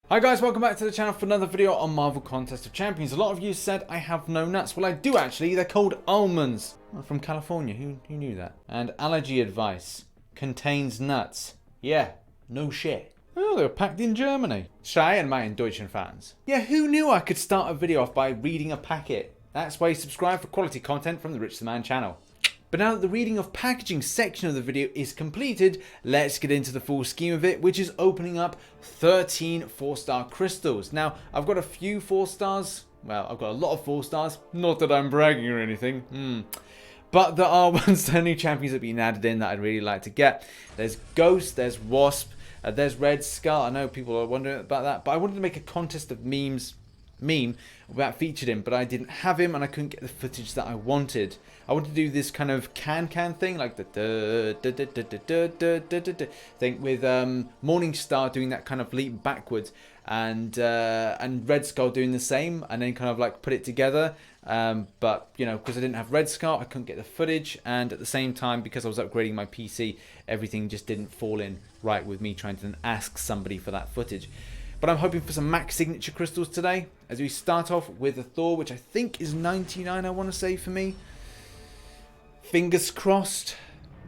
Hi guys, welcome back to the channel for another video on Marvel Contest of Champions. A lot of you said I have no nuts. Well, I do actually. They're called almonds. I'm from California. Who knew that? And allergy advice. Contains nuts. Yeah, no shit. Oh, they were packed in Germany. Shy and mein Deutschen fans. Yeah, who knew I could start a video off by reading a packet? That's why you subscribe for quality content from the RichTheMan channel. But now that the reading of packaging section of the video is completed, let's get into the full scheme of it, which is opening up 13 4-star crystals. Now, I've got a few 4 stars. Well, I've got a lot of 4 stars. Not that I'm bragging or anything. But there are ones that are new champions that have been added in that I'd really like to get. There's Ghost, there's Wasp, there's Red Skull. I know people are wondering about that, but I wanted to make a contest of meme that featured him, but I didn't have him and I couldn't get the footage that I wanted. I wanted to do this kind of can thing, like the thing with Morningstar doing that kind of leap backwards, and Red Skull doing the same, and then kind of like put it together. But you know, because I didn't have Red Skull, I couldn't get the footage, and at the same time, because I was upgrading my PC, everything just didn't fall in right with me trying to then ask somebody for that footage. But I'm hoping for some max signature crystals today, as we start off with a Thor, which I think is 99, I want to say, for me. Fingers crossed.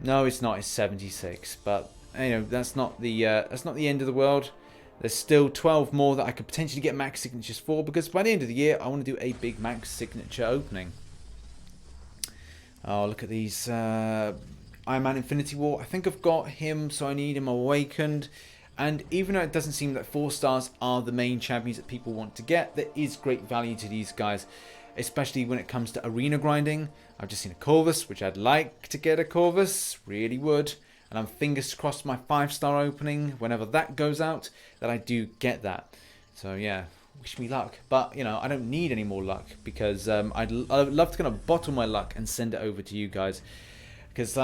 No, it's not. It's 76. But you know, that's not the end of the world. There's still 12 more that I could potentially get max signatures for, because by the end of the year, I want to do a big max signature opening. Oh, look at these Iron Man Infinity War. I think I've got him, so I need him awakened. And even though it doesn't seem that 4 stars are the main champions that people want to get, there is great value to these guys, especially when it comes to arena grinding. I've just seen a Corvus, which I'd like to get a Corvus, really would. And I'm fingers crossed my 5-star opening, whenever that goes out, that I do get that. So yeah, wish me luck. But you know, I don't need any more luck, because I'd love to kind of bottle my luck and send it over to you guys. Because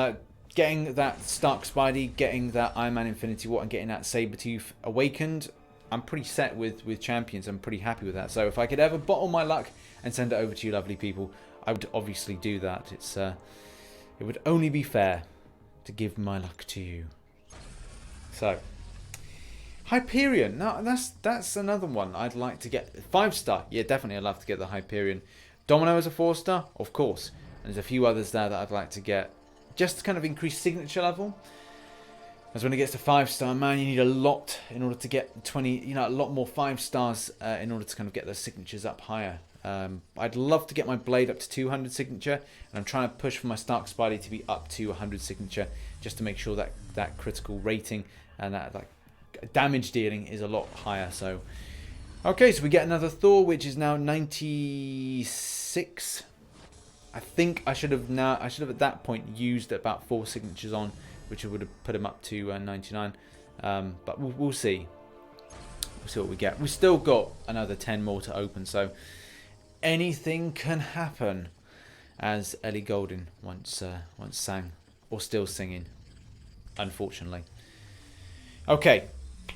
getting that Stark Spidey, getting that Iron Man Infinity War, and getting that Sabretooth awakened, I'm pretty set with champions. I'm pretty happy with that. So if I could ever bottle my luck and send it over to you lovely people, I would obviously do that. It would only be fair to give my luck to you. So Hyperion, now that's another one I'd like to get. 5-star, yeah, definitely I'd love to get the Hyperion. Domino is a 4-star, of course. And there's a few others there that I'd like to get, just to kind of increase signature level. As when it gets to 5-star, man, you need a lot in order to get 20, you know, a lot more 5 stars in order to kind of get those signatures up higher. I'd love to get my Blade up to 200 signature, and I'm trying to push for my Stark Spidey to be up to 100 signature, just to make sure that that critical rating and that like damage dealing is a lot higher. So, okay, so we get another Thor, which is now 96. I think I should have at that point used about 4 signatures on, which would have put him up to 99. But we'll see. We'll see what we get. We've still got another 10 more to open, so anything can happen, as Ellie Goulding once sang, or still singing, unfortunately. Okay,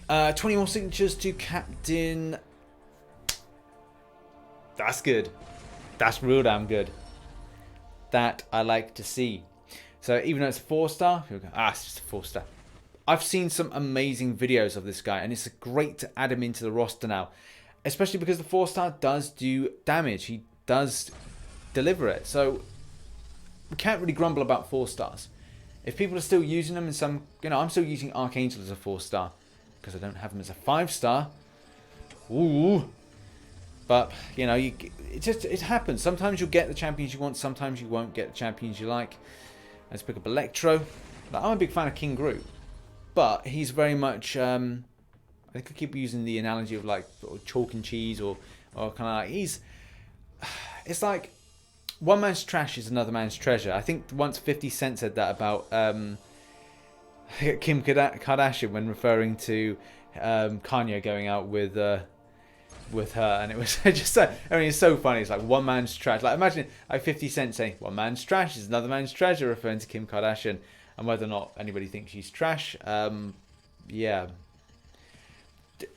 20 more signatures to Captain. That's good. That's real damn good. That I like to see. So even though it's a 4-star, it's just a 4-star. I've seen some amazing videos of this guy, and it's great to add him into the roster now, especially because the 4-star does do damage. He does deliver it, so we can't really grumble about 4 stars. If people are still using them in some, you know, I'm still using Archangel as a 4-star because I don't have him as a 5-star. Ooh. But, you know, it happens. Sometimes you'll get the champions you want, sometimes you won't get the champions you like. Let's pick up Electro. I'm a big fan of King Groot, but he's very much, I think I keep using the analogy of like chalk and cheese, or kind of like, it's like one man's trash is another man's treasure. I think once 50 Cent said that about Kim Kardashian when referring to Kanye going out with her, and it was just so, I mean, it's so funny. It's like one man's trash. Like imagine like 50 Cent saying one man's trash is another man's treasure, referring to Kim Kardashian, and whether or not anybody thinks she's trash, yeah,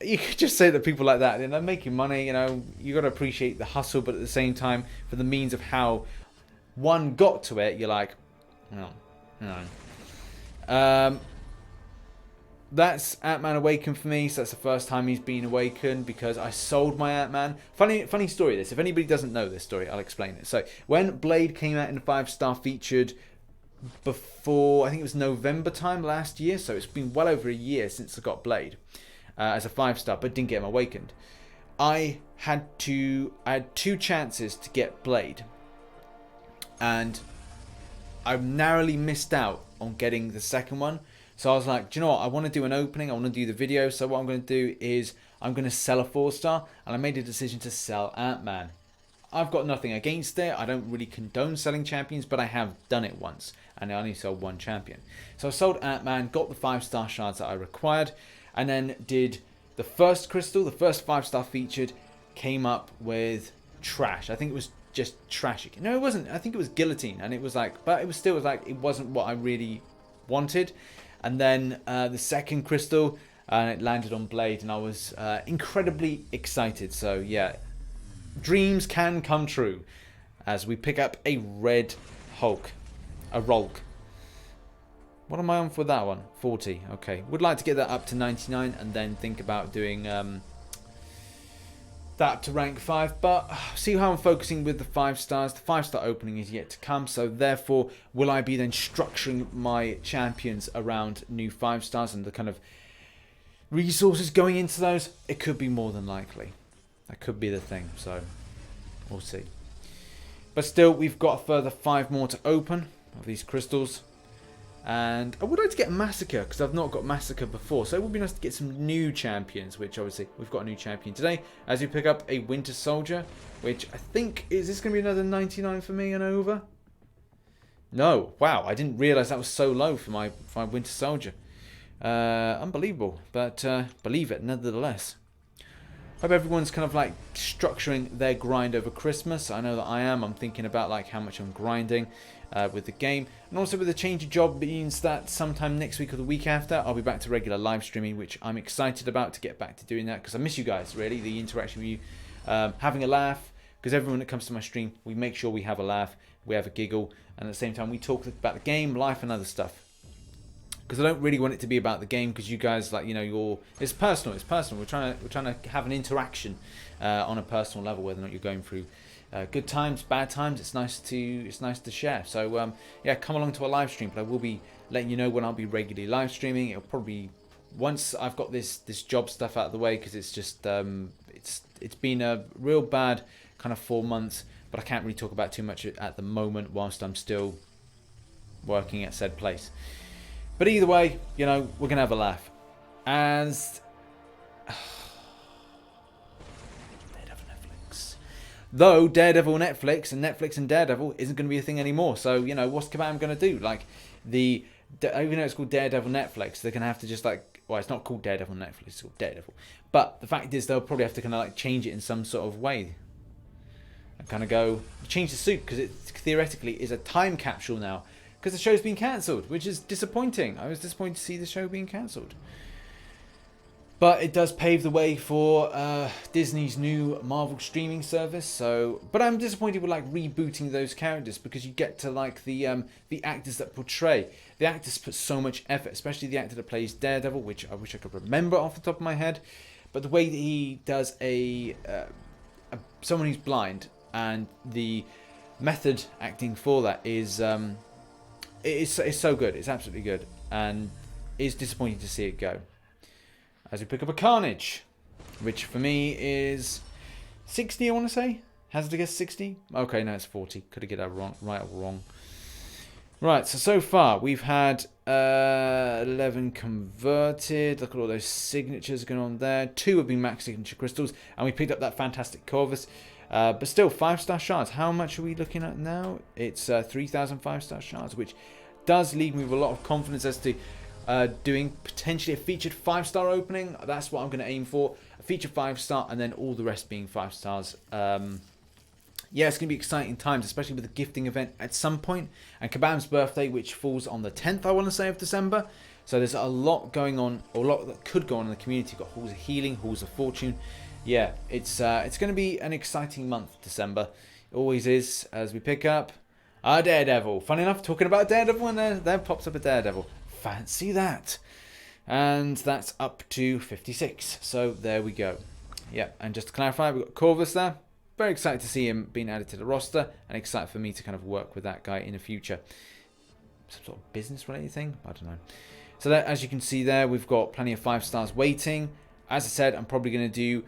you could just say that people like that, you know, making money, you know, you got to appreciate the hustle, but at the same time, for the means of how one got to it, you're like, no. that's Ant-Man Awakened for me. So that's the first time he's been awakened because I sold my Ant-Man. Funny story this. If anybody doesn't know this story, I'll explain it. So when Blade came out in the 5-star featured before, I think it was November time last year. So it's been well over a year since I got Blade as a 5-star, but didn't get him awakened. I had 2 chances to get Blade, and I narrowly missed out on getting the second one. So I was like, do you know what? I want to do an opening. I want to do the video. So what I'm going to do is I'm going to sell a 4-star, and I made a decision to sell Ant-Man. I've got nothing against it. I don't really condone selling champions, but I have done it once, and I only sold 1 champion. So I sold Ant-Man, got the 5-star shards that I required, and then did the first crystal, the first 5-star featured, came up with trash. I think it was just trashy. No, it wasn't. I think it was guillotine, and it was like, but it was still like, it wasn't what I really wanted. And then the second crystal, and it landed on Blade, and I was incredibly excited. So yeah, dreams can come true as we pick up a red Hulk, a Rolk. What am I on for that one? 40. Okay, would like to get that up to 99 and then think about doing that to rank 5, but see how I'm focusing with the 5-stars. The 5-star opening is yet to come, so therefore will I be then structuring my champions around new 5-stars and the kind of resources going into those? It could be more than likely. That could be the thing, so we'll see. But still, we've got a further 5 more to open of these crystals. And I would like to get Massacre, because I've not got Massacre before. So it would be nice to get some new champions, which obviously we've got a new champion today. As we pick up a Winter Soldier, which I think, is this going to be another 99 for me and over? No. Wow, I didn't realise that was so low for my Winter Soldier. Unbelievable, but believe it nevertheless. Hope everyone's kind of like structuring their grind over Christmas. I know that I am. I'm thinking about like how much I'm grinding with the game. And also with the change of job means that sometime next week or the week after, I'll be back to regular live streaming, which I'm excited about to get back to doing that because I miss you guys, really, the interaction with you, having a laugh, because everyone that comes to my stream, we make sure we have a laugh, we have a giggle, and at the same time we talk about the game, life, and other stuff. Because I don't really want it to be about the game, because you guys, like, you know, it's personal. We're trying to have an interaction on a personal level, whether or not you're going through good times, bad times. It's nice to share. So yeah, come along to a live stream. But I will be letting you know when I'll be regularly live streaming. It'll probably be once I've got this job stuff out of the way, because it's just it's been a real bad kind of 4 months. But I can't really talk about too much at the moment whilst I'm still working at said place. But either way, you know, we're going to have a laugh. As Daredevil Netflix. Though Daredevil Netflix and Daredevil isn't going to be a thing anymore. So, you know, what's Kabam going to do? Like, even though it's called Daredevil Netflix, they're going to have to just like, well, it's not called Daredevil Netflix, it's called Daredevil. But the fact is they'll probably have to kind of like change it in some sort of way. And kind of go, change the suit, because it theoretically is a time capsule now. Because the show's been cancelled, which is disappointing. I was disappointed to see the show being cancelled. But it does pave the way for Disney's new Marvel streaming service. So, but I'm disappointed with like rebooting those characters, because you get to like the actors that portray. The actors put so much effort, especially the actor that plays Daredevil, which I wish I could remember off the top of my head. But the way that he does someone who's blind, and the method acting for that is it's so good. It's absolutely good, and it's disappointing to see it go. As we pick up a Carnage, which for me is 60, I want to say. Hazard to guess 60? Okay, no, it's 40. Could have get that wrong, right or wrong. Right, so far we've had 11 converted. Look at all those signatures going on there. 2 have been max signature crystals, and we picked up that fantastic Corvus. But still, 5-star shards. How much are we looking at now? It's 3,000 5-star shards, which does leave me with a lot of confidence as to doing potentially a featured 5-star opening. That's what I'm going to aim for. A featured 5-star, and then all the rest being 5 stars. Yeah, it's going to be exciting times, especially with the gifting event at some point. And Kabam's birthday, which falls on the 10th, I want to say, of December. So there's a lot going on, or a lot that could go on in the community. You've got Halls of Healing, Halls of Fortune. Yeah, it's going to be an exciting month, December. It always is, as we pick up our Daredevil. Funny enough, talking about Daredevil, and there pops up a Daredevil. Fancy that. And that's up to 56. So there we go. Yeah, and just to clarify, we've got Corvus there. Very excited to see him being added to the roster, and excited for me to kind of work with that guy in the future. Some sort of business related thing? I don't know. So that, as you can see there, we've got plenty of 5 stars waiting. As I said, I'm probably going to do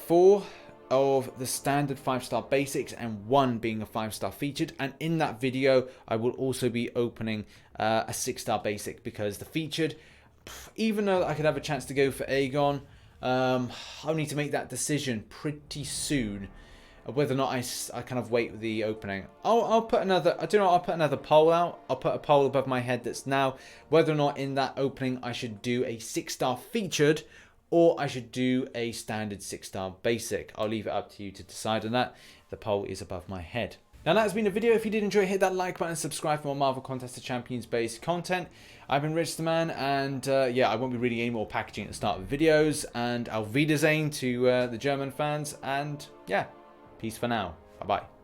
4 of the standard 5-star basics and 1 being a 5-star featured. And in that video, I will also be opening a 6-star basic, because the featured, even though I could have a chance to go for Aegon, I'll need to make that decision pretty soon, whether or not I kind of wait with the opening. I'll put another, I don't know, I'll put another poll out. I'll put a poll above my head that's now whether or not in that opening I should do a 6-star featured or I should do a standard 6-star basic. I'll leave it up to you to decide on that. The poll is above my head. Now that has been the video. If you did enjoy, hit that like button and subscribe for more Marvel Contest of Champions based content. I've been RichTheMan, and yeah, I won't be reading any more packaging at the start of videos. And Auf Wiedersehen to the German fans, and yeah, peace for now. Bye bye.